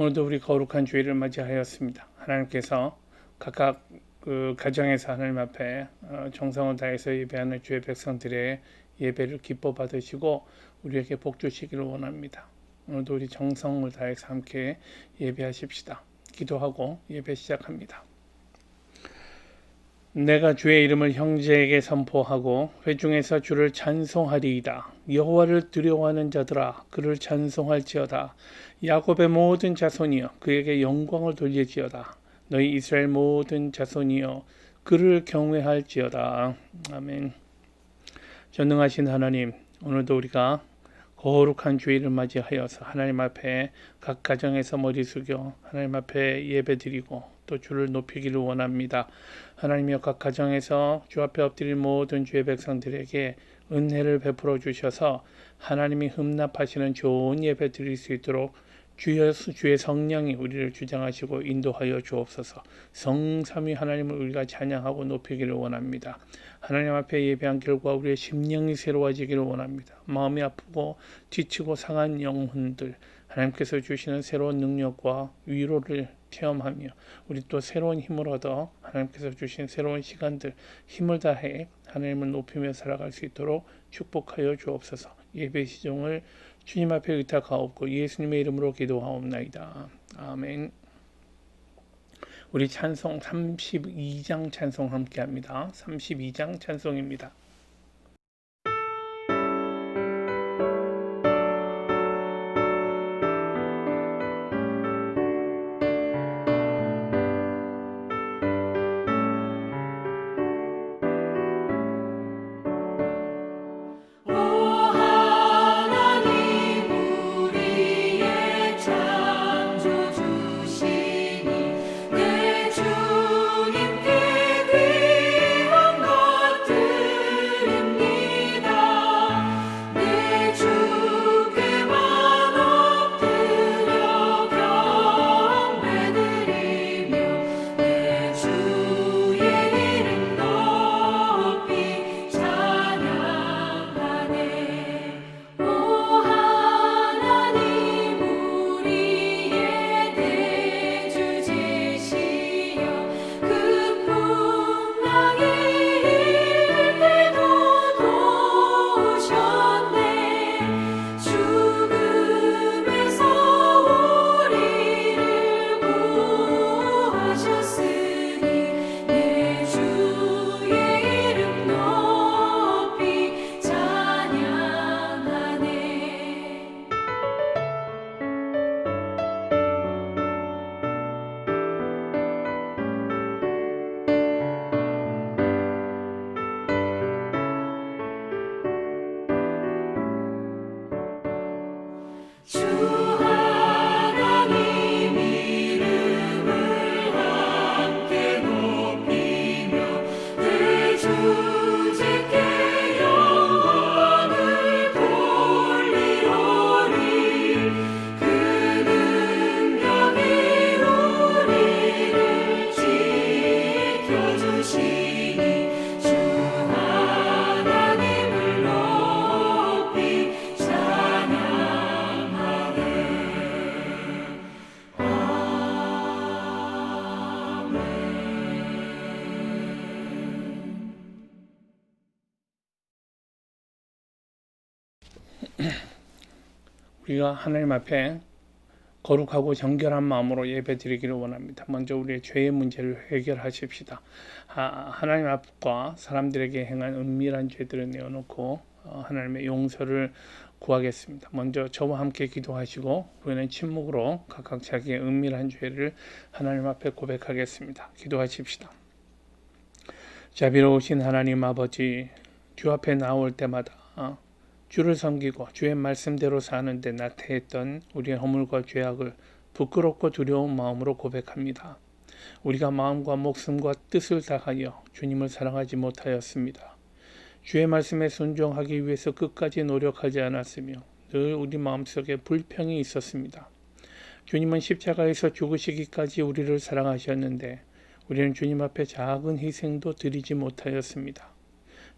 오늘도 우리 거룩한 주일을 맞이하였습니다. 하나님께서 각각 그 가정에서 하나님 앞에 정성을 다해서 예배하는 주의 백성들의 예배를 기뻐 받으시고 우리에게 복 주시기를 원합니다. 오늘도 우리 정성을 다해서 함께 예배하십시다. 기도하고 예배 시작합니다. 내가 주의 이름을 형제에게 선포하고 회중에서 주를 찬송하리이다. 여호와를 두려워하는 자들아 그를 찬송할지어다. 야곱의 모든 자손이여 그에게 영광을 돌릴지어다. 너희 이스라엘 모든 자손이여 그를 경외할지어다. 아멘. 전능하신 하나님, 오늘도 우리가 거룩한 주일을 맞이하여서 하나님 앞에 각 가정에서 머리 숙여 하나님 앞에 예배드리고 또 주를 높이기를 원합니다. 하나님이여 각 가정에서 주 앞에 엎드릴 모든 주의 백성들에게 은혜를 베풀어 주셔서 하나님이 흠납하시는 좋은 예배 드릴 수 있도록 주의 성령이 우리를 주장하시고 인도하여 주옵소서. 성삼위 하나님을 우리가 찬양하고 높이기를 원합니다. 하나님 앞에 예배한 결과 우리의 심령이 새로워지기를 원합니다. 마음이 아프고 지치고 상한 영혼들 하나님께서 주시는 새로운 능력과 위로를 체험하며 우리 또 새로운 힘을 얻어 하나님께서 주신 새로운 시간들 힘을 다해 하나님을 높이며 살아갈 수 있도록 축복하여 주옵소서. 예배 시종을 주님 앞에 의탁하옵고 예수님의 이름으로 기도하옵나이다. 아멘. 우리 찬송 32장 찬송 함께합니다. 32장 찬송입니다. 우리가 하나님 앞에 거룩하고 정결한 마음으로 예배 드리기를 원합니다. 먼저 우리의 죄의 문제를 해결하십시다. 하나님 앞과 사람들에게 행한 은밀한 죄들을 내어놓고 하나님의 용서를 구하겠습니다. 먼저 저와 함께 기도하시고 후에는 침묵으로 각각 자기의 은밀한 죄를 하나님 앞에 고백하겠습니다. 기도하십시다. 자비로우신 하나님 아버지, 주 앞에 나올 때마다 주를 섬기고 주의 말씀대로 사는데 나태했던 우리의 허물과 죄악을 부끄럽고 두려운 마음으로 고백합니다. 우리가 마음과 목숨과 뜻을 다하여 주님을 사랑하지 못하였습니다. 주의 말씀에 순종하기 위해서 끝까지 노력하지 않았으며 늘 우리 마음속에 불평이 있었습니다. 주님은 십자가에서 죽으시기까지 우리를 사랑하셨는데 우리는 주님 앞에 작은 희생도 드리지 못하였습니다.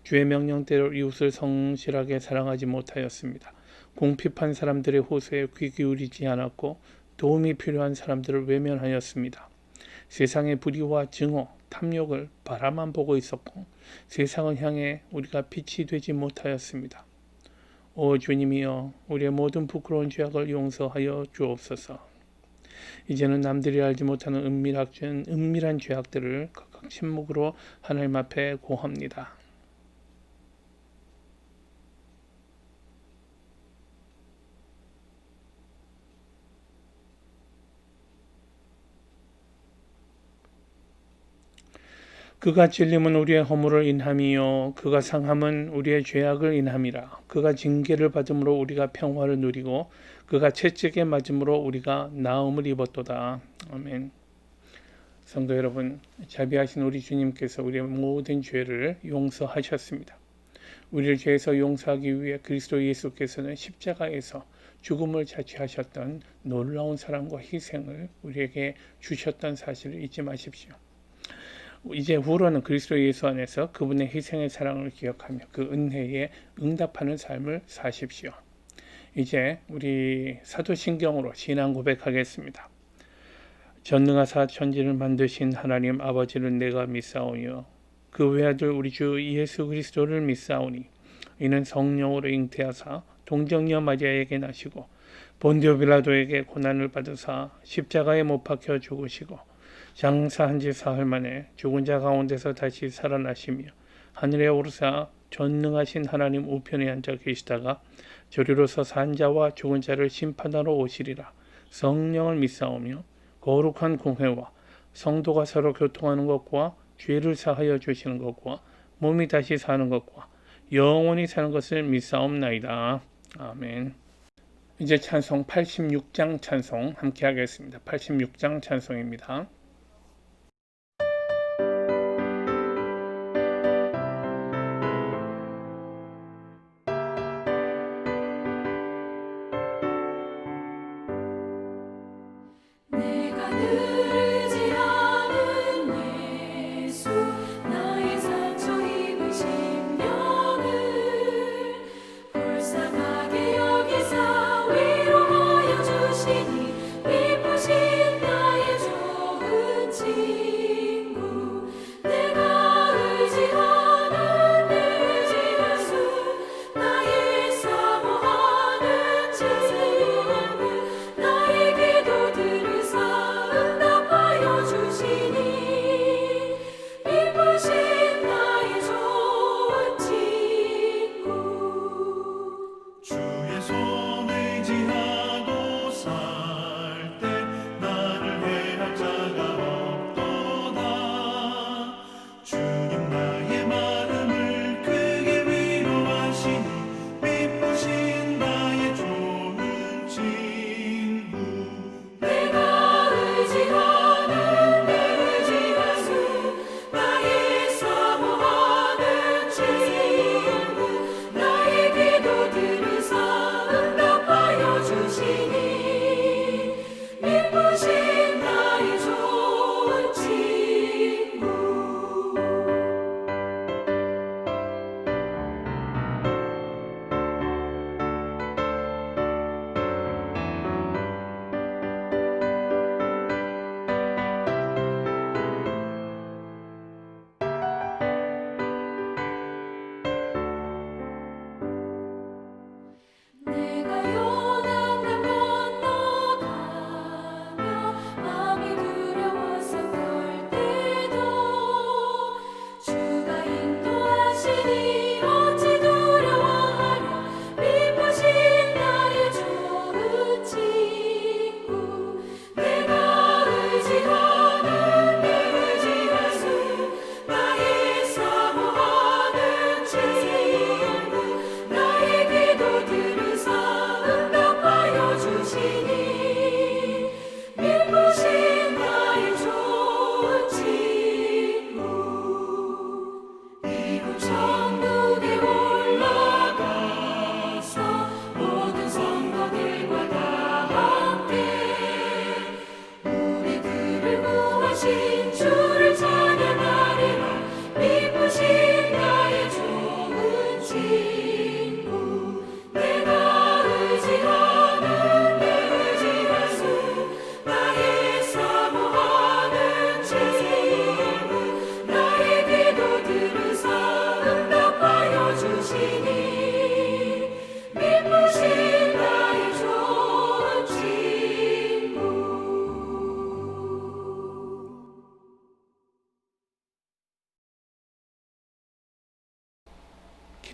주의 명령대로 이웃을 성실하게 사랑하지 못하였습니다. 공핍한 사람들의 호소에 귀 기울이지 않았고 도움이 필요한 사람들을 외면하였습니다. 세상의 불의와 증오, 탐욕을 바라만 보고 있었고 세상을 향해 우리가 빛이 되지 못하였습니다. 오 주님이여, 우리의 모든 부끄러운 죄악을 용서하여 주옵소서. 이제는 남들이 알지 못하는 은밀한 죄악들을 각각 침묵으로 하나님 앞에 고합니다. 그가 찔림은 우리의 허물을 인함이요 그가 상함은 우리의 죄악을 인함이라. 그가 징계를 받음으로 우리가 평화를 누리고 그가 채찍에 맞음으로 우리가 나음을 입었도다. 아멘. 성도 여러분, 자비하신 우리 주님께서 우리의 모든 죄를 용서하셨습니다. 우리를 죄에서 용서하기 위해 그리스도 예수께서는 십자가에서 죽음을 자취하셨던 놀라운 사랑과 희생을 우리에게 주셨던 사실을 잊지 마십시오. 이제 후로는 그리스도 예수 안에서 그분의 희생의 사랑을 기억하며 그 은혜에 응답하는 삶을 사십시오. 이제 우리 사도신경으로 신앙 고백하겠습니다. 전능하사 천지를 만드신 하나님 아버지를 내가 믿사오며 그 외아들 우리 주 예수 그리스도를 믿사오니 이는 성령으로 잉태하사 동정녀 마리아에게 나시고 본디오 빌라도에게 고난을 받으사 십자가에 못 박혀 죽으시고 장사한 지 사흘 만에 죽은 자 가운데서 다시 살아나시며 하늘에 오르사 전능하신 하나님 우편에 앉아 계시다가 저리로서 산 자와 죽은 자를 심판하러 오시리라. 성령을 믿사오며 거룩한 공회와 성도가 서로 교통하는 것과 죄를 사하여 주시는 것과 몸이 다시 사는 것과 영원히 사는 것을 믿사옵나이다. 아멘. 이제 찬송 86장 찬송 함께 하겠습니다. 86장 찬송입니다. 나의 기도 들으사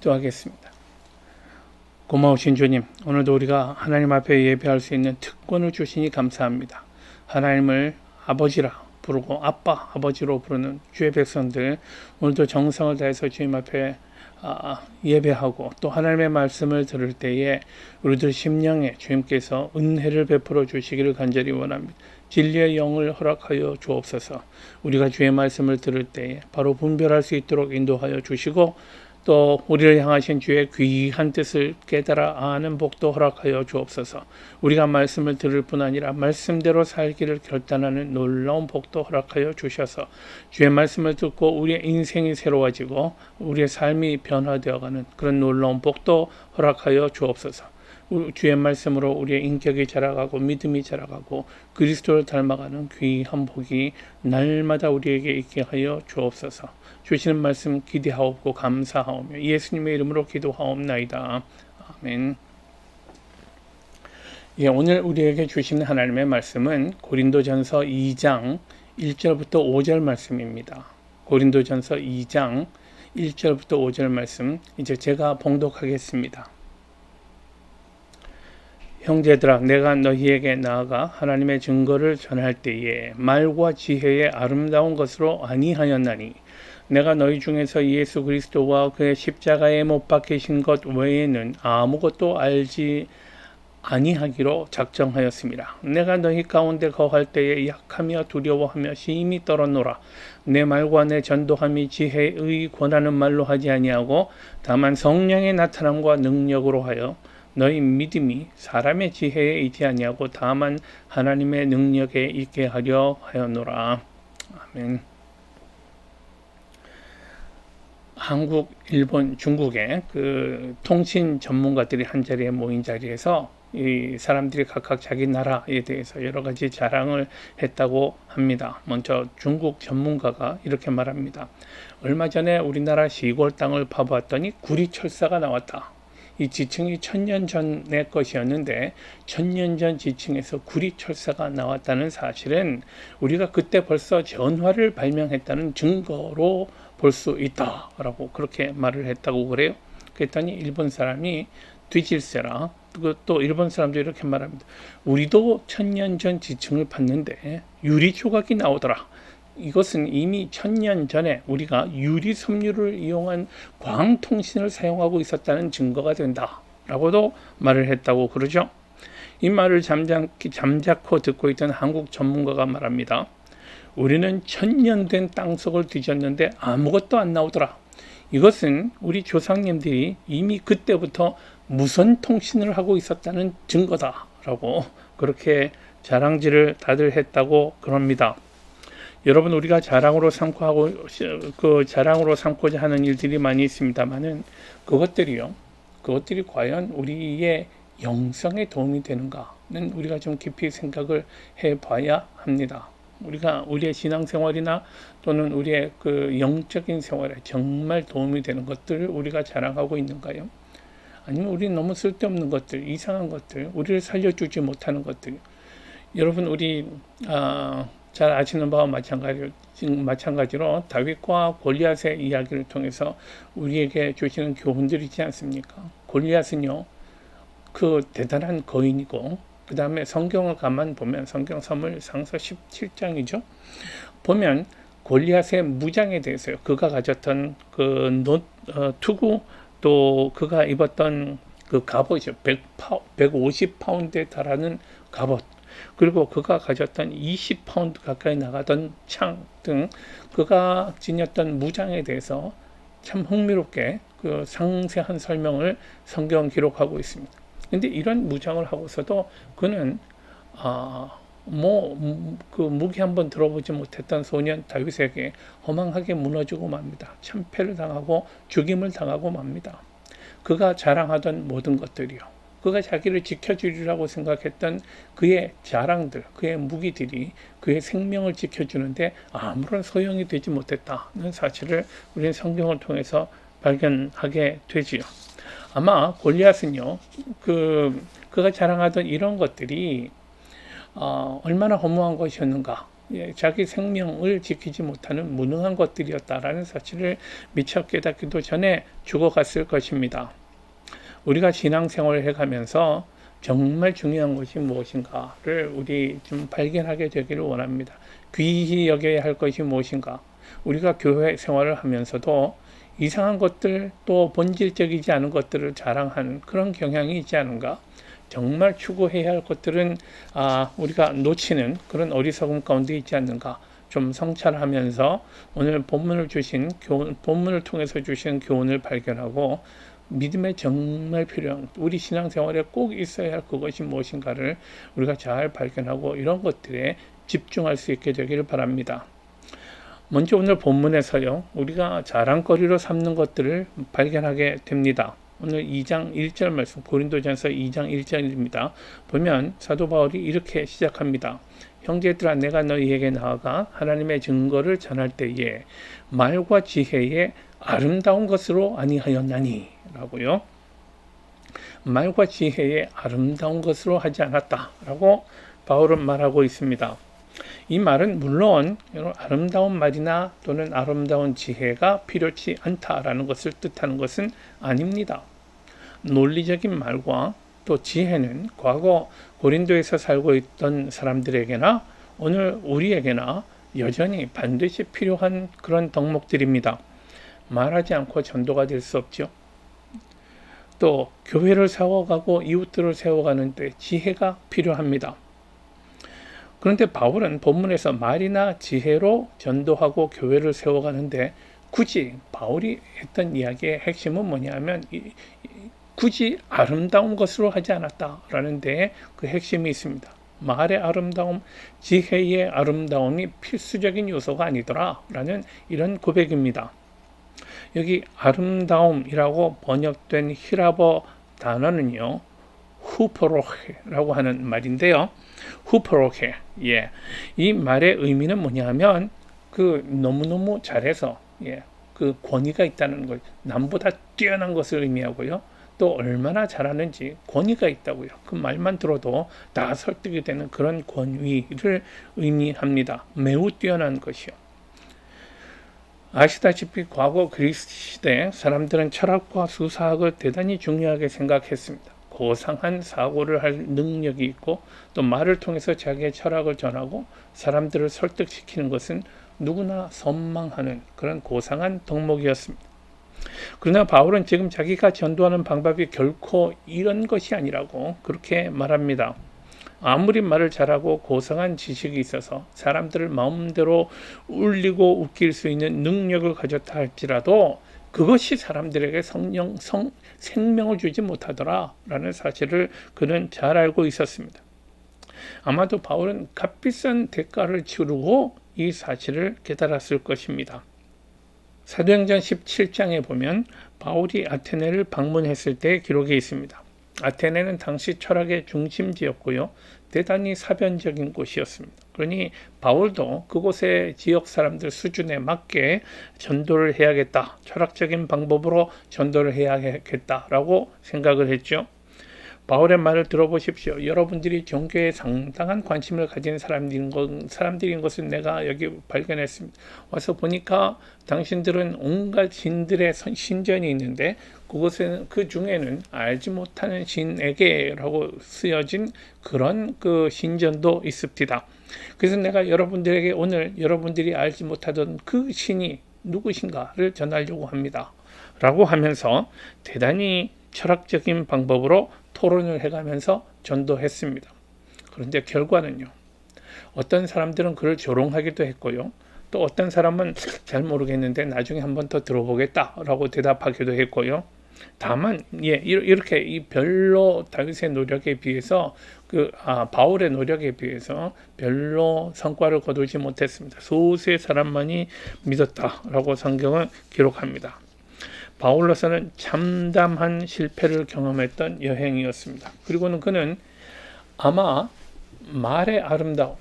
기도하겠습니다. 고마우신 주님, 오늘도 우리가 하나님 앞에 예배할 수 있는 특권을 주시니 감사합니다. 하나님을 아버지라 부르고 아빠, 아버지로 부르는 주의 백성들, 오늘도 정성을 다해서 주님 앞에 예배하고 또 하나님의 말씀을 들을 때에 우리들 심령에 주님께서 은혜를 베풀어 주시기를 간절히 원합니다. 진리의 영을 허락하여 주옵소서. 우리가 주의 말씀을 들을 때에 바로 분별할 수 있도록 인도하여 주시고 또 우리를 향하신 주의 귀한 뜻을 깨달아 아는 복도 허락하여 주옵소서. 우리가 말씀을 들을 뿐 아니라 말씀대로 살기를 결단하는 놀라운 복도 허락하여 주셔서 주의 말씀을 듣고 우리의 인생이 새로워지고 우리의 삶이 변화되어가는 그런 놀라운 복도 허락하여 주옵소서. 주의 말씀으로 우리의 인격이 자라가고 믿음이 자라가고 그리스도를 닮아가는 귀한 복이 날마다 우리에게 있게 하여 주옵소서. 주시는 말씀 기대하옵고 감사하오며 예수님의 이름으로 기도하옵나이다. 아멘. 오늘 우리에게 주시는 하나님의 말씀은 고린도전서 2장 1절부터 5절 말씀입니다. 고린도전서 2장 1절부터 5절 말씀 이제 제가 봉독하겠습니다. 형제들아, 내가 너희에게 나아가 하나님의 증거를 전할 때에 말과 지혜의 아름다운 것으로 아니하였나니 내가 너희 중에서 예수 그리스도와 그의 십자가에 못 박히신 것 외에는 아무것도 알지 아니하기로 작정하였습니다. 내가 너희 가운데 거할 때에 약하며 두려워하며 심히 떨었노라. 내 말과 내 전도함이 지혜의 권하는 말로 하지 아니하고 다만 성령의 나타남과 능력으로 하여 너희 믿음이 사람의 지혜에 있지 아니하고 다만 하나님의 능력에 있게 하려 하였노라. 아멘. 한국, 일본, 중국의 그 통신 전문가들이 한 자리에 모인 자리에서 이 사람들이 각각 자기 나라에 대해서 여러 가지 자랑을 했다고 합니다. 먼저 중국 전문가가 이렇게 말합니다. 얼마 전에 우리나라 시골 땅을 파보았더니 구리철사가 나왔다. 이 지층이 1000년 전의 것이었는데 1000년 전 지층에서 구리철사가 나왔다는 사실은 우리가 그때 벌써 전화를 발명했다는 증거로 볼 수 있다라고 그렇게 말을 했다고 그래요. 그랬더니 일본 사람이 뒤질세라. 또 일본 사람도 이렇게 말합니다. 우리도 1000년 전 지층을 봤는데 유리 조각이 나오더라. 이것은 이미 1000년 전에 우리가 유리 섬유를 이용한 광통신을 사용하고 있었다는 증거가 된다 라고도 말을 했다고 그러죠. 이 말을 잠자코 듣고 있던 한국 전문가가 말합니다. 우리는 1000년 된 땅속을 뒤졌는데 아무것도 안 나오더라. 이것은 우리 조상님들이 이미 그때부터 무선 통신을 하고 있었다는 증거다 라고 그렇게 자랑질을 다들 했다고 그럽니다. 여러분, 우리가 자랑으로 삼고자 하는 일들이 많이 있습니다만은 그것들이 과연 우리의 영성에 도움이 되는가는 우리가 좀 깊이 생각을 해봐야 합니다. 우리가 우리의 신앙생활이나 또는 우리의 그 영적인 생활에 정말 도움이 되는 것들을 우리가 자랑하고 있는가요? 아니면 우리 너무 쓸데없는 것들, 이상한 것들, 우리를 살려주지 못하는 것들. 여러분, 우리 잘 아시는 바와 마찬가지로 다윗과 골리앗의 이야기를 통해서 우리에게 주시는 교훈들이 있지 않습니까? 골리앗은요, 그 대단한 거인이고, 그 다음에 성경을 가만 보면 성경 사무엘상서 17장이죠. 보면 골리앗의 무장에 대해서요. 그가 가졌던 그 투구, 또 그가 입었던 그 갑옷이요. 150파운드에 달하는 갑옷. 그리고 그가 가졌던 20파운드 가까이 나가던 창 등 그가 지녔던 무장에 대해서 참 흥미롭게 그 상세한 설명을 성경 기록하고 있습니다. 근데 이런 무장을 하고서도 그는 그 무기 한번 들어보지 못했던 소년 다윗에게 허망하게 무너지고 맙니다. 참패를 당하고 죽임을 당하고 맙니다. 그가 자랑하던 모든 것들이요. 그가 자기를 지켜주리라고 생각했던 그의 자랑들, 그의 무기들이 그의 생명을 지켜주는데 아무런 소용이 되지 못했다는 사실을 우리는 성경을 통해서 발견하게 되지요. 아마 골리앗은요, 그가 자랑하던 이런 것들이 얼마나 허무한 것이었는가. 자기 생명을 지키지 못하는 무능한 것들이었다라는 사실을 미처 깨닫기도 전에 죽어갔을 것입니다. 우리가 신앙생활을 해가면서 정말 중요한 것이 무엇인가를 우리 좀 발견하게 되기를 원합니다. 귀히 여겨야 할 것이 무엇인가? 우리가 교회 생활을 하면서도 이상한 것들 또 본질적이지 않은 것들을 자랑하는 그런 경향이 있지 않은가? 정말 추구해야 할 것들은 우리가 놓치는 그런 어리석음 가운데 있지 않는가? 좀 성찰하면서 오늘 본문을 통해서 주신 교훈을 발견하고 믿음에 정말 필요한 우리 신앙생활에 꼭 있어야 할 그것이 무엇인가를 우리가 잘 발견하고 이런 것들에 집중할 수 있게 되기를 바랍니다. 먼저 오늘 본문에서요, 우리가 자랑거리로 삼는 것들을 발견하게 됩니다. 오늘 2장 1절 말씀, 고린도전서 2장 1절입니다. 보면 사도 바울이 이렇게 시작합니다. 형제들아, 내가 너희에게 나아가 하나님의 증거를 전할 때에 말과 지혜에 아름다운 것으로 아니하였나니 라고요. 말과 지혜에 아름다운 것으로 하지 않았다 라고 바울은 말하고 있습니다. 이 말은 물론 아름다운 말이나 또는 아름다운 지혜가 필요치 않다라는 것을 뜻하는 것은 아닙니다. 논리적인 말과 또 지혜는 과거 고린도에서 살고 있던 사람들에게나 오늘 우리에게나 여전히 반드시 필요한 그런 덕목들입니다. 말하지 않고 전도가 될 수 없죠. 또 교회를 세워가고 이웃들을 세워가는데 지혜가 필요합니다. 그런데 바울은 본문에서 말이나 지혜로 전도하고 교회를 세워가는데 굳이 바울이 했던 이야기의 핵심은 뭐냐면 굳이 아름다운 것으로 하지 않았다라는 데에 그 핵심이 있습니다. 말의 아름다움, 지혜의 아름다움이 필수적인 요소가 아니더라라는 이런 고백입니다. 여기 아름다움이라고 번역된 히라버 단어는요, 후포로헤라고 하는 말인데요. 후포로헤, 이 말의 의미는 뭐냐면 그 너무너무 잘해서 그 권위가 있다는 것, 남보다 뛰어난 것을 의미하고요. 또 얼마나 잘하는지 권위가 있다고요. 그 말만 들어도 다 설득이 되는 그런 권위를 의미합니다. 매우 뛰어난 것이요. 아시다시피 과거 그리스 시대 사람들은 철학과 수사학을 대단히 중요하게 생각했습니다. 고상한 사고를 할 능력이 있고 또 말을 통해서 자기의 철학을 전하고 사람들을 설득시키는 것은 누구나 선망하는 그런 고상한 덕목이었습니다. 그러나 바울은 지금 자기가 전도하는 방법이 결코 이런 것이 아니라고 그렇게 말합니다. 아무리 말을 잘하고 고상한 지식이 있어서 사람들을 마음대로 울리고 웃길 수 있는 능력을 가졌다 할지라도 그것이 사람들에게 생명을 주지 못하더라라는 사실을 그는 잘 알고 있었습니다. 아마도 바울은 값비싼 대가를 치르고 이 사실을 깨달았을 것입니다. 사도행전 17장에 보면 바울이 아테네를 방문했을 때의 기록이 있습니다. 아테네는 당시 철학의 중심지였고요. 대단히 사변적인 곳이었습니다. 그러니 바울도 그곳의 지역 사람들 수준에 맞게 전도를 해야겠다. 철학적인 방법으로 전도를 해야겠다라고 생각을 했죠. 바울의 말을 들어보십시오. 여러분들이 종교에 상당한 관심을 가진 사람들인 것을 내가 여기 발견했습니다. 와서 보니까 당신들은 온갖 신들의 신전이 있는데 그곳에는 그 중에는 알지 못하는 신에게라고 쓰여진 그런 그 신전도 있습니다. 그래서 내가 여러분들에게 오늘 여러분들이 알지 못하던 그 신이 누구신가를 전하려고 합니다. 라고 하면서 대단히 철학적인 방법으로 토론을 해가면서 전도했습니다. 그런데 결과는요. 어떤 사람들은 그를 조롱하기도 했고요. 또 어떤 사람은 잘 모르겠는데 나중에 한번 더 들어보겠다라고 대답하기도 했고요. 다만 이렇게 이 별로 다윗의 노력에 비해서 바울의 노력에 비해서 별로 성과를 거두지 못했습니다. 소수의 사람만이 믿었다라고 성경은 기록합니다. 바울로서는 참담한 실패를 경험했던 여행이었습니다. 그리고는 그는 아마 말의 아름다움,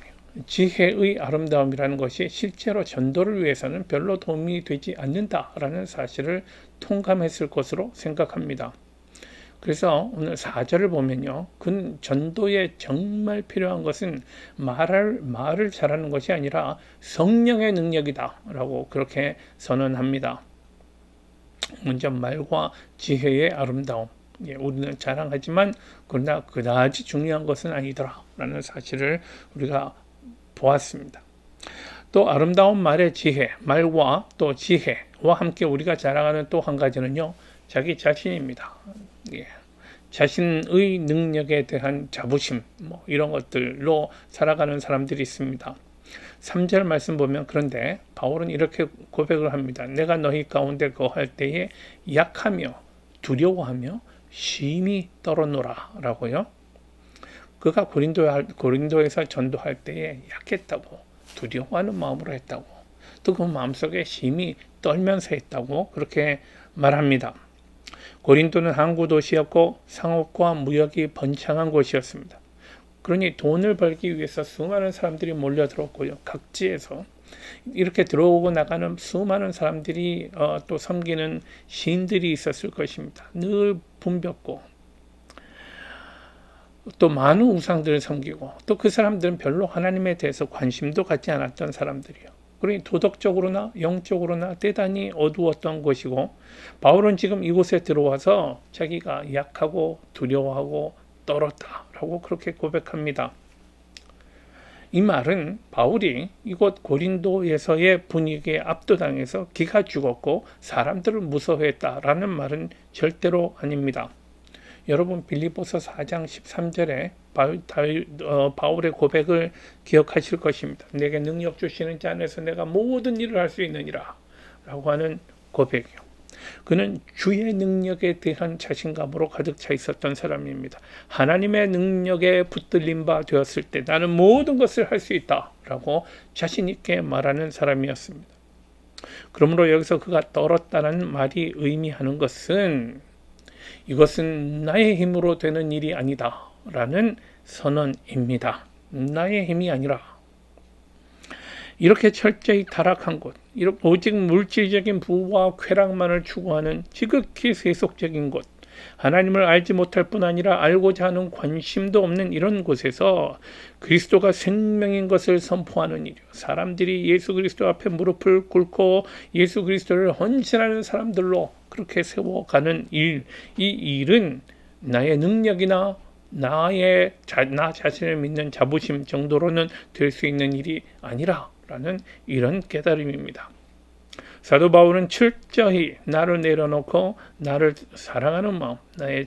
지혜의 아름다움이라는 것이 실제로 전도를 위해서는 별로 도움이 되지 않는다라는 사실을 통감했을 것으로 생각합니다. 그래서 오늘 4절을 보면요. 그 전도에 정말 필요한 것은 말을 잘하는 것이 아니라 성령의 능력이다. 라고 그렇게 선언합니다. 먼저 말과 지혜의 아름다움. 예, 우리는 자랑하지만 그러나 그다지 중요한 것은 아니더라. 라는 사실을 우리가 보았습니다. 또 아름다운 말의 지혜, 말과 또 지혜와 함께 우리가 자랑하는 또 한 가지는요. 자기 자신입니다. 예. 자신의 능력에 대한 자부심, 이런 것들로 살아가는 사람들이 있습니다. 3절 말씀 보면 그런데 바울은 이렇게 고백을 합니다. 내가 너희 가운데 거할 때에 약하며 두려워하며 심히 떨어노라 라고요. 그가 고린도에서 전도할 때에 약했다고, 두려워하는 마음으로 했다고, 또 그 마음속에 심히 떨면서 했다고 그렇게 말합니다. 고린도는 항구 도시였고 상업과 무역이 번창한 곳이었습니다. 그러니 돈을 벌기 위해서 수많은 사람들이 몰려들었고요. 각지에서 이렇게 들어오고 나가는 수많은 사람들이 또 섬기는 신들이 있었을 것입니다. 늘 붐볐고 또 많은 우상들을 섬기고 또 그 사람들은 별로 하나님에 대해서 관심도 갖지 않았던 사람들이요. 그러니 도덕적으로나 영적으로나 대단히 어두웠던 것이고 바울은 지금 이곳에 들어와서 자기가 약하고 두려워하고 떨었다라고 그렇게 고백합니다. 이 말은 바울이 이곳 고린도에서의 분위기에 압도당해서 기가 죽었고 사람들을 무서워했다라는 말은 절대로 아닙니다. 여러분 빌립보서 4장 13절에 바울의 고백을 기억하실 것입니다. 내게 능력 주시는 자 안에서 내가 모든 일을 할 수 있느니라 라고 하는 고백이요. 그는 주의 능력에 대한 자신감으로 가득 차 있었던 사람입니다. 하나님의 능력에 붙들린 바 되었을 때 나는 모든 것을 할 수 있다 라고 자신 있게 말하는 사람이었습니다. 그러므로 여기서 그가 떨었다는 말이 의미하는 것은 이것은 나의 힘으로 되는 일이 아니다 라는 선언입니다. 나의 힘이 아니라 이렇게 철저히 타락한 곳, 오직 물질적인 부와 쾌락만을 추구하는 지극히 세속적인 곳, 하나님을 알지 못할 뿐 아니라 알고자 하는 관심도 없는 이런 곳에서 그리스도가 생명인 것을 선포하는 일이요. 사람들이 예수 그리스도 앞에 무릎을 꿇고 예수 그리스도를 헌신하는 사람들로 그렇게 세워가는 일, 이 일은 나의 능력이나 나 자신을 믿는 자부심 정도로는 될 수 있는 일이 아니라라는 이런 깨달음입니다. 사도 바울은 철저히 나를 내려놓고 나를 사랑하는 마음,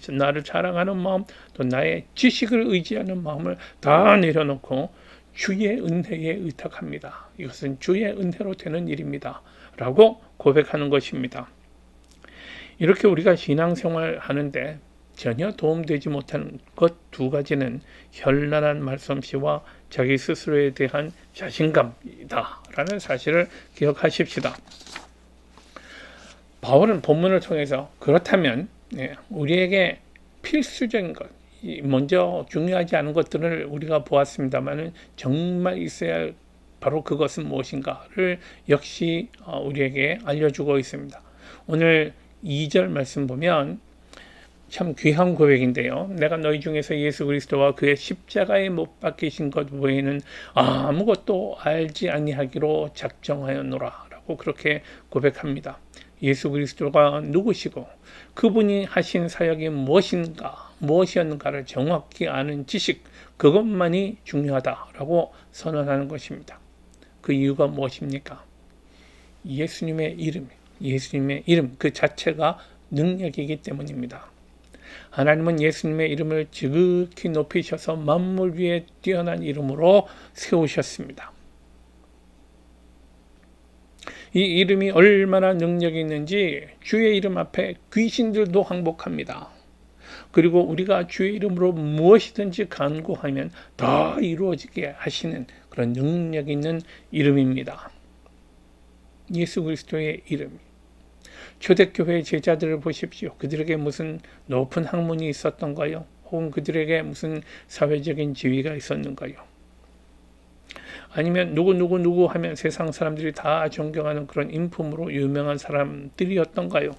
나를 자랑하는 마음, 또 나의 지식을 의지하는 마음을 다 내려놓고 주의 은혜에 의탁합니다. 이것은 주의 은혜로 되는 일입니다. 라고 고백하는 것입니다. 이렇게 우리가 신앙생활 하는데 전혀 도움되지 못하는 것 두 가지는 현란한 말솜씨와 자기 스스로에 대한 자신감이다 라는 사실을 기억하십시다. 바울은 본문을 통해서 그렇다면 우리에게 필수적인 것, 먼저 중요하지 않은 것들을 우리가 보았습니다만 정말 있어야 할 바로 그것은 무엇인가를 역시 우리에게 알려주고 있습니다. 오늘 2절 말씀 보면 참 귀한 고백인데요. 내가 너희 중에서 예수 그리스도와 그의 십자가에 못 박히신 것 외에는 아무것도 알지 아니하기로 작정하였노라 라고 그렇게 고백합니다. 예수 그리스도가 누구시고 그분이 하신 사역이 무엇이었는가를 정확히 아는 지식, 그것만이 중요하다라고 선언하는 것입니다. 그 이유가 무엇입니까? 예수님의 이름 그 자체가 능력이기 때문입니다. 하나님은 예수님의 이름을 지극히 높이셔서 만물 위에 뛰어난 이름으로 세우셨습니다. 이 이름이 얼마나 능력이 있는지 주의 이름 앞에 귀신들도 항복합니다. 그리고 우리가 주의 이름으로 무엇이든지 간구하면 다 이루어지게 하시는 그런 능력 있는 이름입니다. 예수 그리스도의 이름. 초대교회 제자들을 보십시오. 그들에게 무슨 높은 학문이 있었던가요? 혹은 그들에게 무슨 사회적인 지위가 있었는가요? 아니면 누구 하면 세상 사람들이 다 존경하는 그런 인품으로 유명한 사람들이었던가요?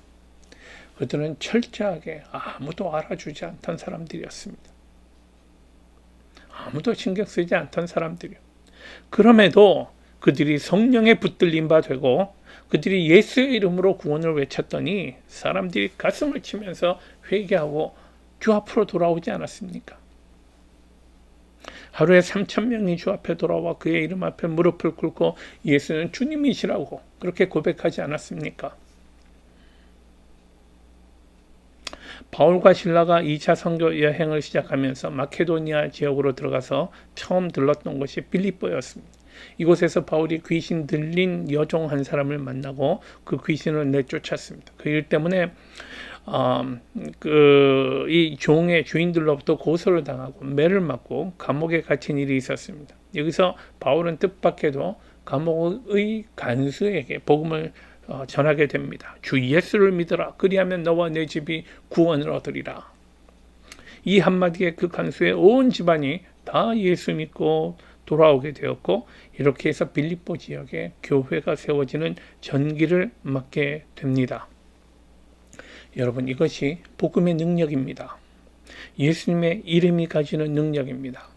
그들은 철저하게 아무도 알아주지 않던 사람들이었습니다. 아무도 신경 쓰지 않던 사람들이요. 그럼에도 그들이 성령에 붙들린 바 되고 그들이 예수의 이름으로 구원을 외쳤더니 사람들이 가슴을 치면서 회개하고 주 앞으로 돌아오지 않았습니까? 하루에 3,000명이 주 앞에 돌아와 그의 이름 앞에 무릎을 꿇고 예수는 주님이시라고 그렇게 고백하지 않았습니까? 바울과 실라가 2차 선교 여행을 시작하면서 마케도니아 지역으로 들어가서 처음 들렀던 곳이 빌립보였습니다. 이곳에서 바울이 귀신 들린 여종 한 사람을 만나고 그 귀신을 내쫓았습니다. 그 일 때문에 이 종의 주인들로부터 고소를 당하고 매를 맞고 감옥에 갇힌 일이 있었습니다. 여기서 바울은 뜻밖에도 감옥의 간수에게 복음을 전하게 됩니다. 주 예수를 믿어라. 그리하면 너와 내 집이 구원을 얻으리라. 이 한마디에 그 간수의 온 집안이 다 예수 믿고 돌아오게 되었고 이렇게 해서 빌립보 지역에 교회가 세워지는 전기를 맞게 됩니다. 여러분, 이것이 복음의 능력입니다. 예수님의 이름이 가지는 능력입니다.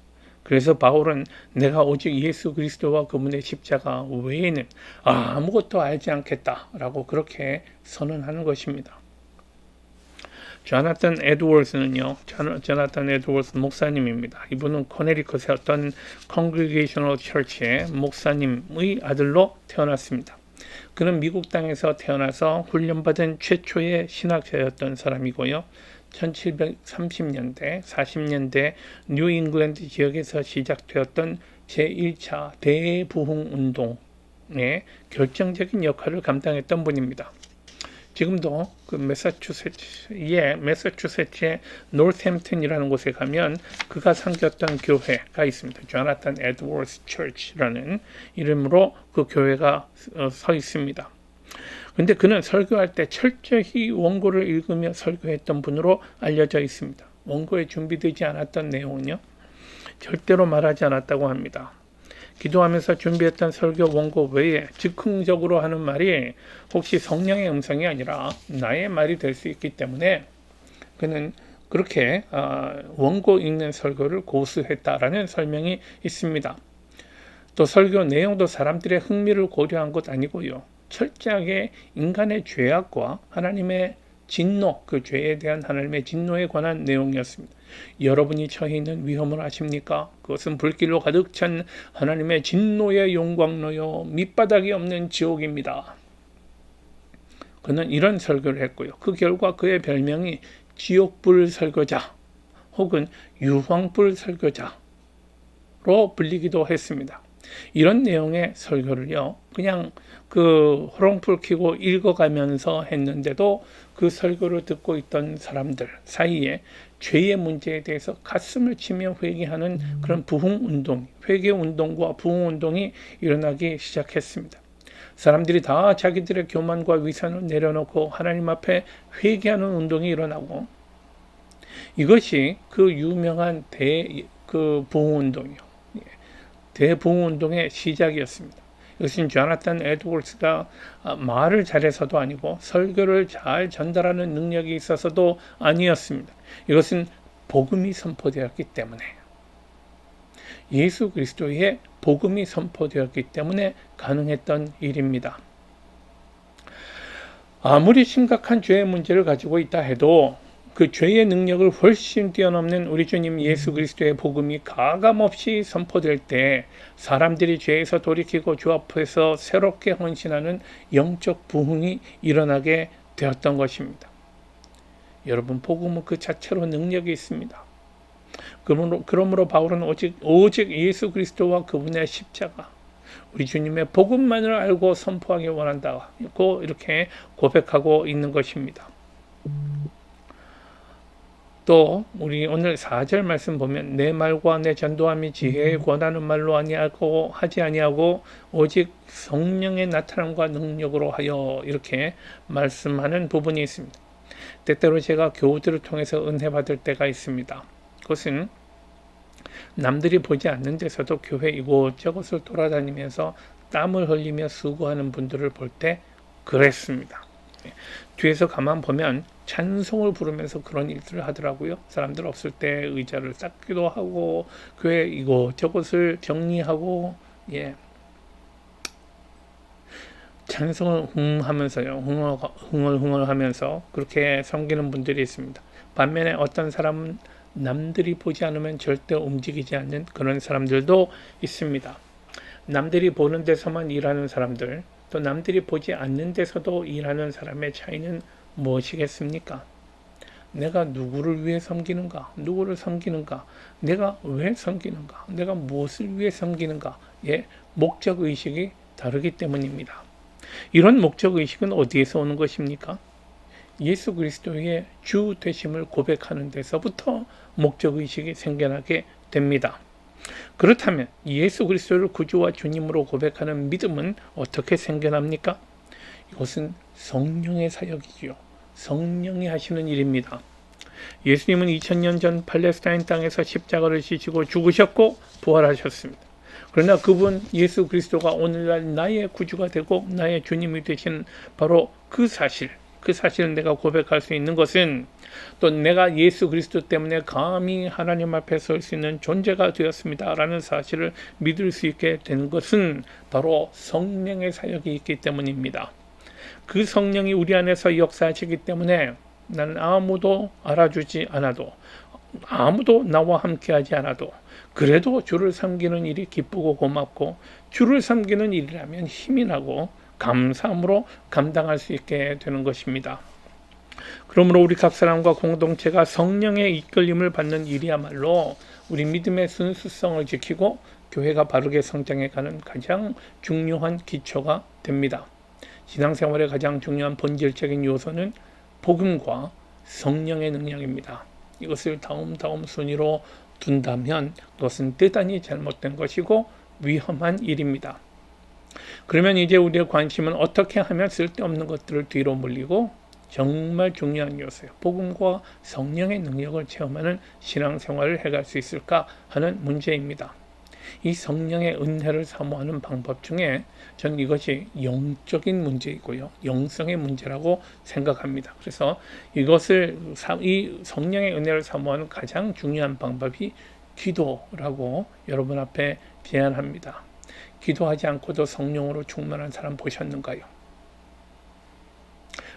그래서 바울은 내가 오직 예수 그리스도와 그분의 십자가 외에는 아무것도 알지 않겠다라고 그렇게 선언하는 것입니다. 조나탄 에드워스는요, 조나탄 에드워스 목사님입니다. 이분은 코네리컷의 어떤 Congregational Church의 목사님의 아들로 태어났습니다. 그는 미국 땅에서 태어나서 훈련받은 최초의 신학자였던 사람이고요. 1730년대, 40년대 뉴 잉글랜드 지역에서 시작되었던 제1차 대부흥 운동의 결정적인 역할을 감당했던 분입니다. 지금도 그 매사추세츠의 노스햄튼이라는 곳에 가면 그가 섬겼던 교회가 있습니다. 조나탄 에드워스 처치라는 이름으로 그 교회가 서 있습니다. 근데 그는 설교할 때 철저히 원고를 읽으며 설교했던 분으로 알려져 있습니다. 원고에 준비되지 않았던 내용은요, 절대로 말하지 않았다고 합니다. 기도하면서 준비했던 설교 원고 외에 즉흥적으로 하는 말이 혹시 성령의 음성이 아니라 나의 말이 될 수 있기 때문에 그는 그렇게 원고 읽는 설교를 고수했다라는 설명이 있습니다. 또 설교 내용도 사람들의 흥미를 고려한 것 아니고요. 철저하게 인간의 죄악과 하나님의 진노, 그 죄에 대한 하나님의 진노에 관한 내용이었습니다. 여러분이 처해 있는 위험을 아십니까? 그것은 불길로 가득 찬 하나님의 진노의 용광로요, 밑바닥이 없는 지옥입니다. 그는 이런 설교를 했고요. 그 결과 그의 별명이 지옥불 설교자 혹은 유황불 설교자로 불리기도 했습니다. 이런 내용의 설교를요, 그냥 그 호롱불 켜고 읽어가면서 했는데도 그 설교를 듣고 있던 사람들 사이에 죄의 문제에 대해서 가슴을 치며 회개하는 그런 부흥운동, 회개운동과 부흥운동이 일어나기 시작했습니다. 사람들이 다 자기들의 교만과 위선을 내려놓고 하나님 앞에 회개하는 운동이 일어나고, 이것이 그 유명한 부흥운동이요, 대부흥운동의 시작이었습니다. 이것은 조나탄 에드워스가 말을 잘해서도 아니고 설교를 잘 전달하는 능력이 있어서도 아니었습니다. 이것은 복음이 선포되었기 때문에, 예수 그리스도의 복음이 선포되었기 때문에 가능했던 일입니다. 아무리 심각한 죄의 문제를 가지고 있다 해도 그 죄의 능력을 훨씬 뛰어넘는 우리 주님 예수 그리스도의 복음이 가감없이 선포될 때 사람들이 죄에서 돌이키고 주 앞에서 새롭게 헌신하는 영적 부흥이 일어나게 되었던 것입니다. 여러분, 복음은 그 자체로 능력이 있습니다. 그러므로 바울은 오직 예수 그리스도와 그분의 십자가, 우리 주님의 복음만을 알고 선포하기 원한다고 이렇게 고백하고 있는 것입니다. 또 우리 오늘 4절 말씀 보면 내 말과 내 전도함이 지혜에 권하는 말로 하지 아니하고 오직 성령의 나타남과 능력으로 하여, 이렇게 말씀하는 부분이 있습니다. 때때로 제가 교우들을 통해서 은혜 받을 때가 있습니다. 그것은 남들이 보지 않는 데서도 교회 이곳저곳을 돌아다니면서 땀을 흘리며 수고하는 분들을 볼 때 그랬습니다. 뒤에서 가만 보면 찬송을 부르면서 그런 일들을 하더라고요. 사람들 없을 때 의자를 닦기도 하고 교회 이곳저곳을 정리하고 예. 찬송을 하면서요. 흥얼흥얼 하면서 그렇게 섬기는 분들이 있습니다. 반면에 어떤 사람은 남들이 보지 않으면 절대 움직이지 않는 그런 사람들도 있습니다. 남들이 보는 데서만 일하는 사람들, 또 남들이 보지 않는 데서도 일하는 사람의 차이는 무엇이겠습니까? 내가 누구를 위해 섬기는가? 누구를 섬기는가? 내가 왜 섬기는가? 내가 무엇을 위해 섬기는가? 예, 목적의식이 다르기 때문입니다. 이런 목적의식은 어디에서 오는 것입니까? 예수 그리스도의 주 되심을 고백하는 데서부터 목적의식이 생겨나게 됩니다. 그렇다면 예수 그리스도를 구주와 주님으로 고백하는 믿음은 어떻게 생겨납니까? 이것은 성령의 사역이지요. 성령이 하시는 일입니다. 예수님은 2000년 전 팔레스타인 땅에서 십자가를 지시고 죽으셨고 부활하셨습니다. 그러나 그분 예수 그리스도가 오늘날 나의 구주가 되고 나의 주님이 되신 바로 그 사실을 내가 고백할 수 있는 것은 또 내가 예수 그리스도 때문에 감히 하나님 앞에 설 수 있는 존재가 되었습니다 라는 사실을 믿을 수 있게 된 것은 바로 성령의 사역이 있기 때문입니다. 그 성령이 우리 안에서 역사하시기 때문에 나는 아무도 알아주지 않아도 아무도 나와 함께하지 않아도 그래도 주를 섬기는 일이 기쁘고 고맙고 주를 섬기는 일이라면 힘이 나고 감사함으로 감당할 수 있게 되는 것입니다. 그러므로 우리 각 사람과 공동체가 성령의 이끌림을 받는 일이야말로 우리 믿음의 순수성을 지키고 교회가 바르게 성장해가는 가장 중요한 기초가 됩니다. 신앙생활의 가장 중요한 본질적인 요소는 복음과 성령의 능력입니다. 이것을 다음 순위로 둔다면 그것은 대단히 잘못된 것이고 위험한 일입니다. 그러면 이제 우리의 관심은 어떻게 하면 쓸데없는 것들을 뒤로 물리고 정말 중요한 요소예요. 복음과 성령의 능력을 체험하는 신앙생활을 해갈 수 있을까 하는 문제입니다. 이 성령의 은혜를 사모하는 방법 중에 저는 이것이 영적인 문제이고요. 영성의 문제라고 생각합니다. 그래서 이 성령의 은혜를 사모하는 가장 중요한 방법이 기도라고 여러분 앞에 제안합니다. 기도하지 않고도 성령으로 충만한 사람 보셨는가요?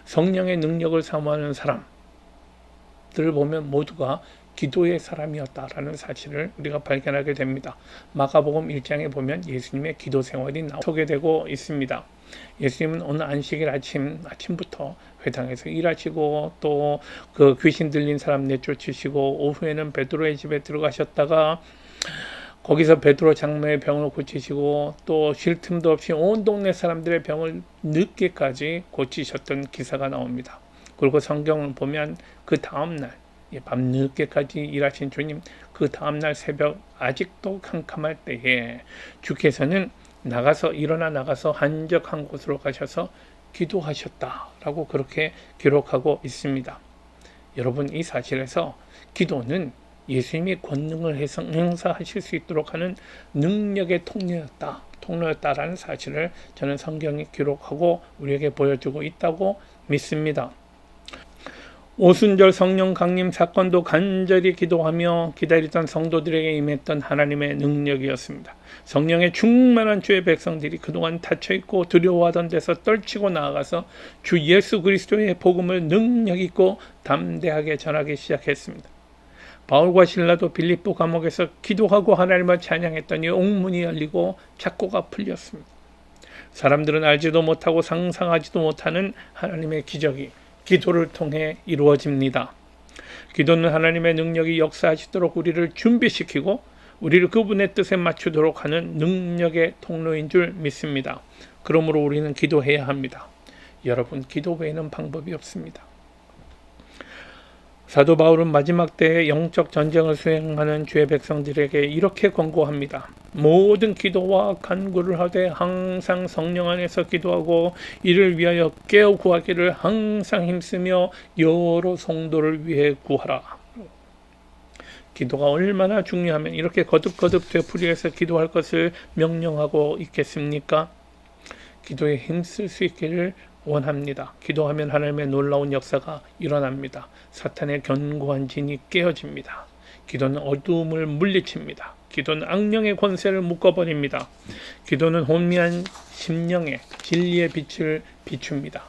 성령의 능력을 사모하는 사람들을 보면 모두가 기도의 사람이었다라는 사실을 우리가 발견하게 됩니다. 마가복음 1장에 보면 예수님의 기도 생활이 소개되고 있습니다. 예수님은 오늘 안식일 아침부터 회당에서 일하시고 또 그 귀신 들린 사람 내쫓으시고 오후에는 베드로의 집에 들어가셨다가 거기서 베드로 장로의 병을 고치시고 또 쉴 틈도 없이 온 동네 사람들의 병을 늦게까지 고치셨던 기사가 나옵니다. 그리고 성경을 보면 그 다음날 밤늦게까지 일하신 주님, 그 다음날 새벽 아직도 캄캄할 때에 주께서는 일어나 나가서 한적한 곳으로 가셔서 기도하셨다라고 그렇게 기록하고 있습니다. 여러분, 이 사실에서 기도는 예수님이 권능을 행사하실 수 있도록 하는 능력의 통로였다라는 사실을 저는 성경이 기록하고 우리에게 보여주고 있다고 믿습니다. 오순절 성령 강림 사건도 간절히 기도하며 기다리던 성도들에게 임했던 하나님의 능력이었습니다. 성령의 충만한 주의 백성들이 그동안 닫혀있고 두려워하던 데서 떨치고 나아가서 주 예수 그리스도의 복음을 능력있고 담대하게 전하기 시작했습니다. 바울과 실라도 빌립보 감옥에서 기도하고 하나님을 찬양했더니 옥문이 열리고 착고가 풀렸습니다. 사람들은 알지도 못하고 상상하지도 못하는 하나님의 기적이 기도를 통해 이루어집니다. 기도는 하나님의 능력이 역사하시도록 우리를 준비시키고 우리를 그분의 뜻에 맞추도록 하는 능력의 통로인 줄 믿습니다. 그러므로 우리는 기도해야 합니다. 여러분, 기도 외에는 방법이 없습니다. 사도 바울은 마지막 때에 영적 전쟁을 수행하는 주의 백성들에게 이렇게 권고합니다. 모든 기도와 간구를 하되 항상 성령 안에서 기도하고 이를 위하여 깨어 구하기를 항상 힘쓰며 여러 성도를 위해 구하라. 기도가 얼마나 중요하면 이렇게 거듭거듭 되풀이해서 기도할 것을 명령하고 있겠습니까? 기도에 힘쓸 수 있기를 원합니다. 기도하면 하나님의 놀라운 역사가 일어납니다. 사탄의 견고한 진이 깨어집니다. 기도는 어두움을 물리칩니다. 기도는 악령의 권세를 묶어버립니다. 기도는 혼미한 심령에 진리의 빛을 비춥니다.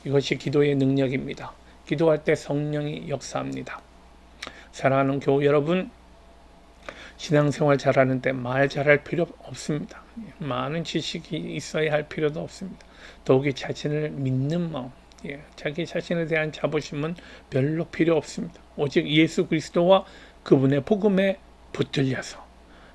이것이 기도의 능력입니다. 기도할 때 성령이 역사합니다. 사랑하는 교우 여러분, 신앙생활 잘하는데 말 잘할 필요 없습니다. 많은 지식이 있어야 할 필요도 없습니다. 더욱이 자신을 믿는 마음, 자기 자신에 대한 자부심은 별로 필요 없습니다. 오직 예수 그리스도와 그분의 복음에 붙들려서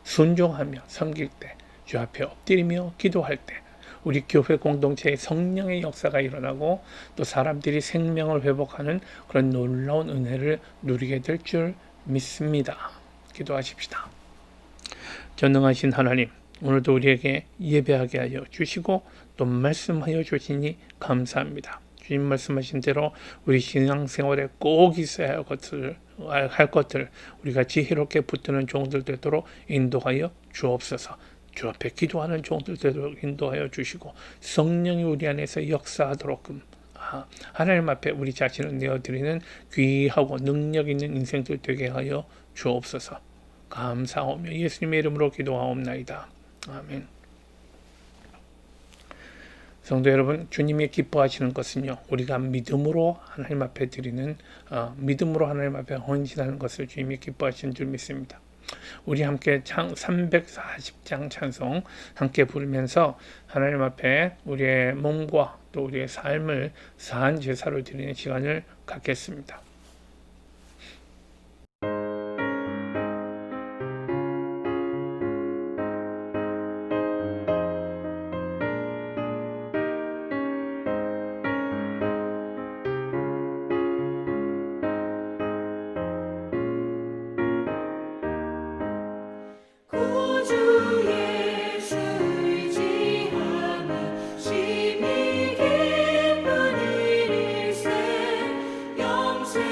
순종하며 섬길 때, 주 앞에 엎드리며 기도할 때 우리 교회 공동체에 성령의 역사가 일어나고 또 사람들이 생명을 회복하는 그런 놀라운 은혜를 누리게 될 줄 믿습니다. 기도하십시다. 전능하신 하나님, 오늘도 우리에게 예배하게 하여 주시고 또 말씀하여 주시니 감사합니다. 주님 말씀하신 대로 우리 신앙생활에 꼭 있어야 할 것들 우리가 지혜롭게 붙드는 종들 되도록 인도하여 주옵소서. 주 앞에 기도하는 종들 되도록 인도하여 주시고 성령이 우리 안에서 역사하도록끔 하나님 앞에 우리 자신을 내어드리는 귀하고 능력 있는 인생들 되게 하여 주옵소서. 감사하며 예수님의 이름으로 기도하옵나이다. 아멘. 성도 여러분, 주님이 기뻐하시는 것은요, 우리가 믿음으로 하나님 앞에 드리는 믿음으로 하나님 앞에 헌신하는 것을 주님이 기뻐하시는 줄 믿습니다. 우리 함께 340장 찬송 함께 부르면서 하나님 앞에 우리의 몸과 또 우리의 삶을 사한 제사로 드리는 시간을 갖겠습니다. 영생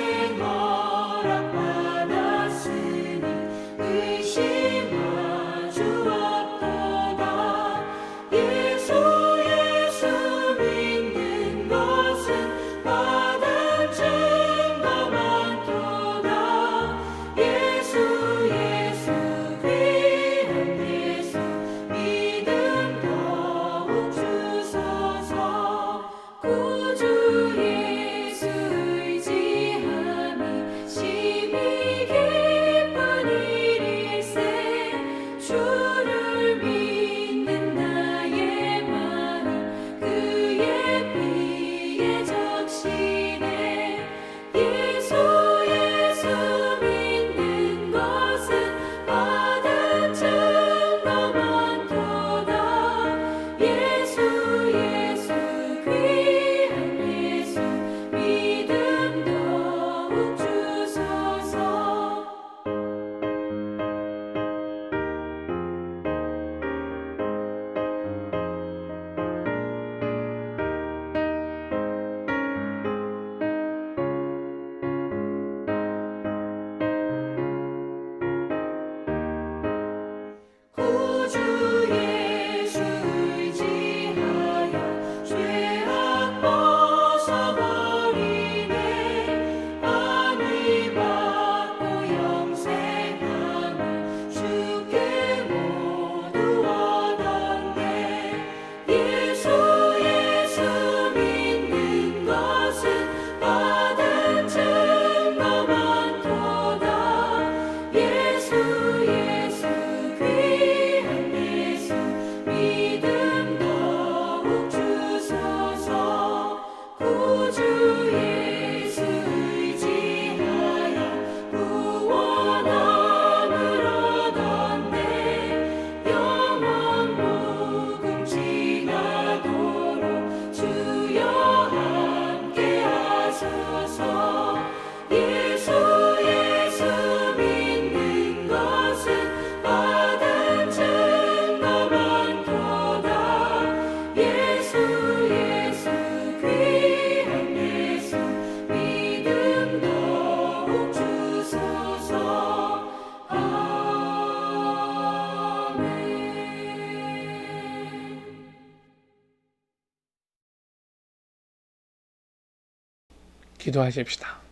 기도하십시다.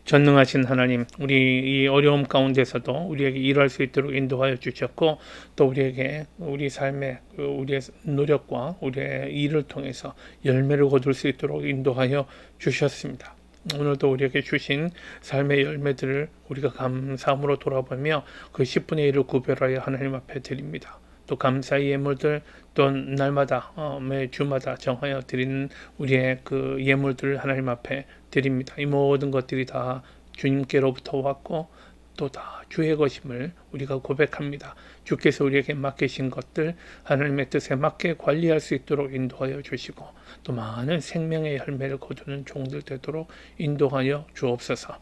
전능하신 하나님, 우리 이 어려움 가운데서도 우리에게 일할 수 있도록 인도하여 주셨고, 또 우리에게 우리 삶의 우리의 노력과 우리의 일을 통해서 열매를 거둘 수 있도록 인도하여 주셨습니다. 오늘도 우리에게 주신 삶의 열매들을 우리가 감사함으로 돌아보며 그 10분의 1을 구별하여 하나님 앞에 드립니다. 또 감사의 예물들, 또 날마다 매 주마다 정하여 드리는 우리의 그 예물들을 하나님 앞에 드립니다. 이 모든 것들이 다 주님께로부터 왔고 또 다 주의 것임을 우리가 고백합니다. 주께서 우리에게 맡기신 것들 하나님의 뜻에 맞게 관리할 수 있도록 인도하여 주시고, 또 많은 생명의 열매를 거두는 종들 되도록 인도하여 주옵소서.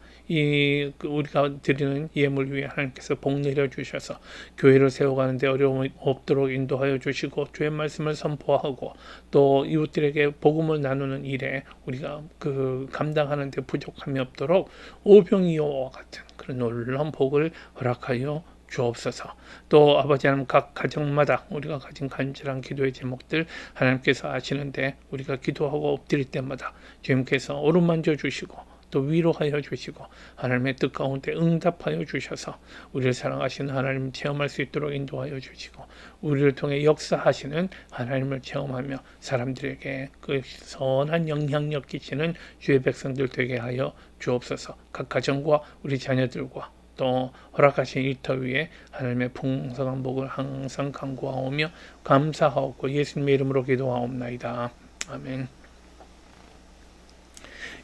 우리가 드리는 예물 위에 하나님께서 복 내려 주셔서 교회를 세워가는데 어려움이 없도록 인도하여 주시고, 주의 말씀을 선포하고 또 이웃들에게 복음을 나누는 일에 우리가 그 감당하는 데 부족함이 없도록 오병이어와 같은 그런 놀라운 복을 허락하여 주옵소서. 또 아버지 하나님, 각 가정마다 우리가 가진 간절한 기도의 제목들 하나님께서 아시는데, 우리가 기도하고 엎드릴 때마다 주님께서 어루만져 주시고 또 위로하여 주시고 하나님의 뜻 가운데 응답하여 주셔서 우리를 사랑하시는 하나님을 체험할 수 있도록 인도하여 주시고, 우리를 통해 역사하시는 하나님을 체험하며 사람들에게 그 선한 영향력 끼치는 주의 백성들 되게 하여 주옵소서. 각 가정과 우리 자녀들과 또 허락하신 일터 위에 하나님의 풍성한 복을 항상 간구하오며 감사하옵고 예수님의 이름으로 기도하옵나이다. 아멘.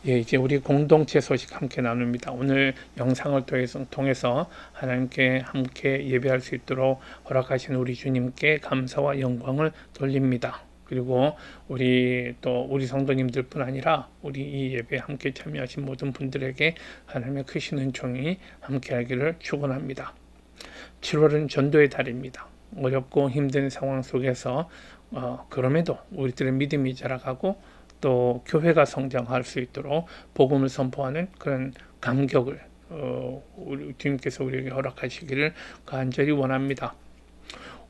예, 이제 우리 공동체 소식 함께 나눕니다. 오늘 영상을 통해서 하나님께 함께 예배할 수 있도록 허락하신 우리 주님께 감사와 영광을 돌립니다. 그리고 우리 성도님들뿐 아니라 우리 이 예배에 함께 참여하신 모든 분들에게 하나님의 크신 은총이 함께하기를 축원합니다. 7월은 전도의 달입니다. 어렵고 힘든 상황 속에서 그럼에도 우리들의 믿음이 자라가고 또 교회가 성장할 수 있도록 복음을 선포하는 그런 감격을 우리 주님께서 우리에게 허락하시기를 간절히 원합니다.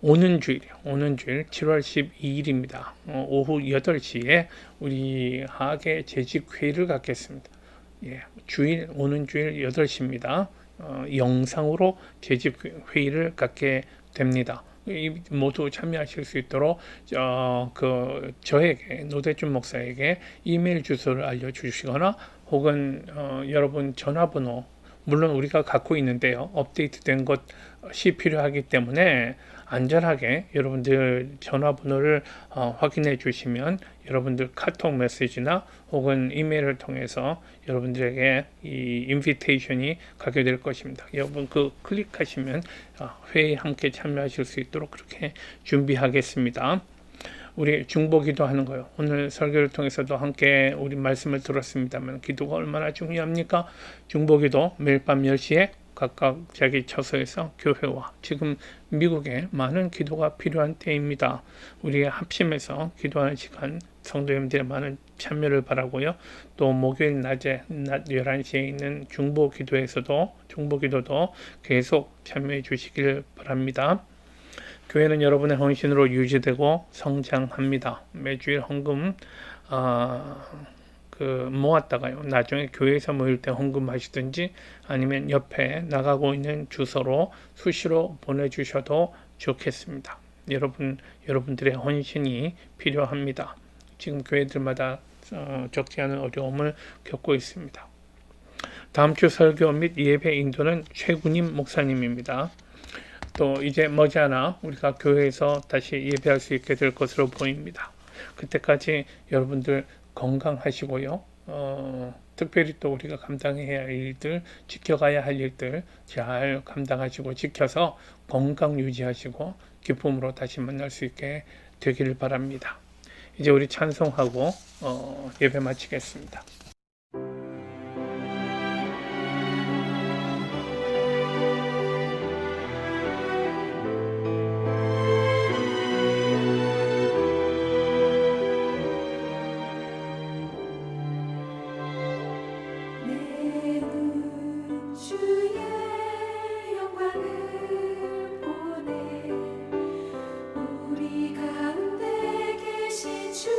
오는 주일 7월 12일입니다. 오후 8시에 우리 하계 재직회의를 갖겠습니다. 예, 오는 주일 8시입니다. 영상으로 재직회의를 갖게 됩니다. 모두 참여하실 수 있도록 저에게, 노대준 목사에게 이메일 주소를 알려주시거나 혹은 여러분 전화번호, 물론 우리가 갖고 있는데요, 업데이트된 것이 필요하기 때문에 안전하게 여러분들 전화번호를 확인해 주시면 여러분들 카톡 메시지나 혹은 이메일을 통해서 여러분들에게 이 인비테이션이 가게 될 것입니다. 여러분 클릭하시면 회의에 함께 참여하실 수 있도록 그렇게 준비하겠습니다. 우리 중보기도 하는 거요. 오늘 설교를 통해서도 함께 우리 말씀을 들었습니다만 기도가 얼마나 중요합니까? 중보기도 매일 밤 10시에 각각 자기 처소에서 교회와 지금 미국에 많은 기도가 필요한 때입니다. 우리가 합심해서 기도하는 시간 성도님들의 많은 참여를 바라고요. 또 목요일 낮 11시에 있는 중보기도도 계속 참여해 주시길 바랍니다. 교회는 여러분의 헌신으로 유지되고 성장합니다. 매주일 헌금 모았다가요, 나중에 교회에서 모일 때 헌금하시든지 아니면 옆에 나가고 있는 주소로 수시로 보내주셔도 좋겠습니다. 여러분들의 헌신이 필요합니다. 지금 교회들마다 적지 않은 어려움을 겪고 있습니다. 다음 주 설교 및 예배 인도는 최군임 목사님입니다. 또 이제 머지않아 우리가 교회에서 다시 예배할 수 있게 될 것으로 보입니다. 그때까지 여러분들 건강하시고요. 특별히 또 우리가 감당해야 할 일들, 지켜가야 할 일들 잘 감당하시고 지켜서 건강 유지하시고 기쁨으로 다시 만날 수 있게 되기를 바랍니다. 이제 우리 찬송하고 예배 마치겠습니다. 우리 가운데 계신 주님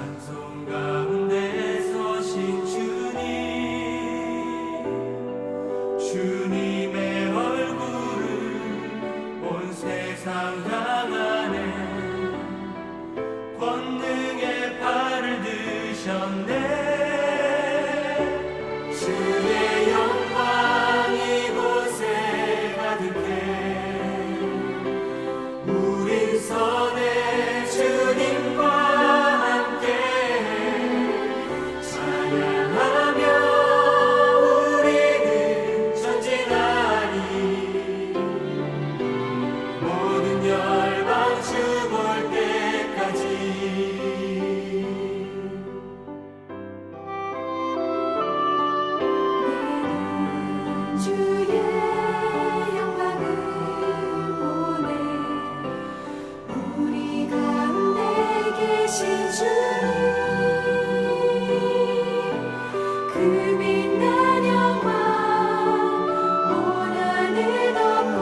찬송 가운데 서신 주님, 주님의 얼굴을 온 세상 향하네. 권능의 팔을 드셨네. 주의 영광 이곳에 가득해. 우린 선의 주님과 함께 찬양하며 우리는 전진하리. 모든 열방 주 볼 때까지. 주의 영광을 보내. 우리 가운데 계신 주님, 그 빛난 영광 온 하늘 덮고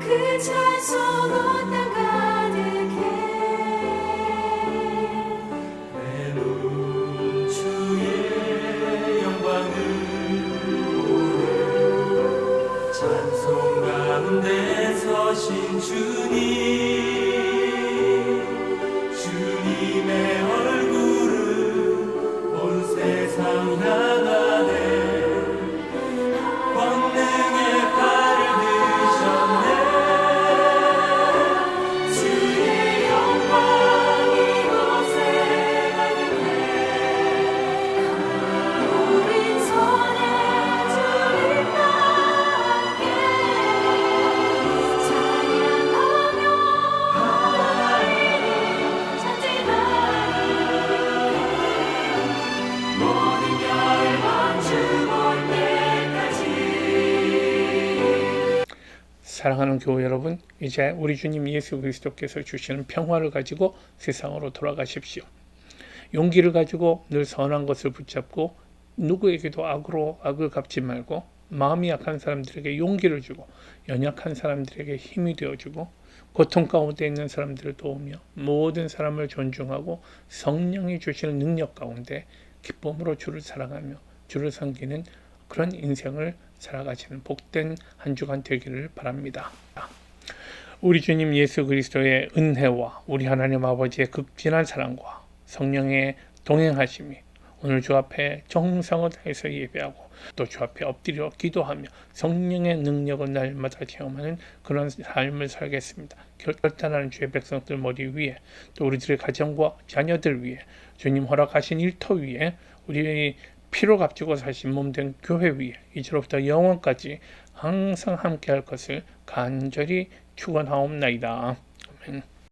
그 찬송 온 땅 가득해. 내눈 주의 영광을 보네. 찬송 가운데 서신 주님, 주님의 얼굴을 온 세상 향하네. 권능의 팔을 드셨네. 주의 영광 이곳에 가득해. 우린 선의 주님과 함께 찬양하며 전진하리. 모든 열방 주 볼 때까지. 사랑하는 교회 여러분, 이제 우리 주님 예수 그리스도께서 주시는 평화를 가지고 세상으로 돌아가십시오. 용기를 가지고 늘 선한 것을 붙잡고 누구에게도 악으로 악을 갚지 말고 마음이 약한 사람들에게 용기를 주고 연약한 사람들에게 힘이 되어주고 고통 가운데 있는 사람들을 도우며 모든 사람을 존중하고 성령이 주시는 능력 가운데 기쁨으로 주를 사랑하며 주를 섬기는 그런 인생을 살아가시는 복된 한 주간 되기를 바랍니다. 우리 주님 예수 그리스도의 은혜와 우리 하나님 아버지의 극진한 사랑과 성령의 동행하심이 오늘 주 앞에 정성을 다해서 예배하고 또 주 앞에 엎드려 기도하며 성령의 능력을 날마다 체험하는 그런 삶을 살겠습니다. 결단하는 주의 백성들 머리 위에 또 우리들의 가정과 자녀들 위에 주님 허락하신 일터 위에 우리 피로 값주고 사신 몸된 교회 위에 이제로부터 영원까지 항상 함께할 것을 간절히 축원하옵나이다. 아멘.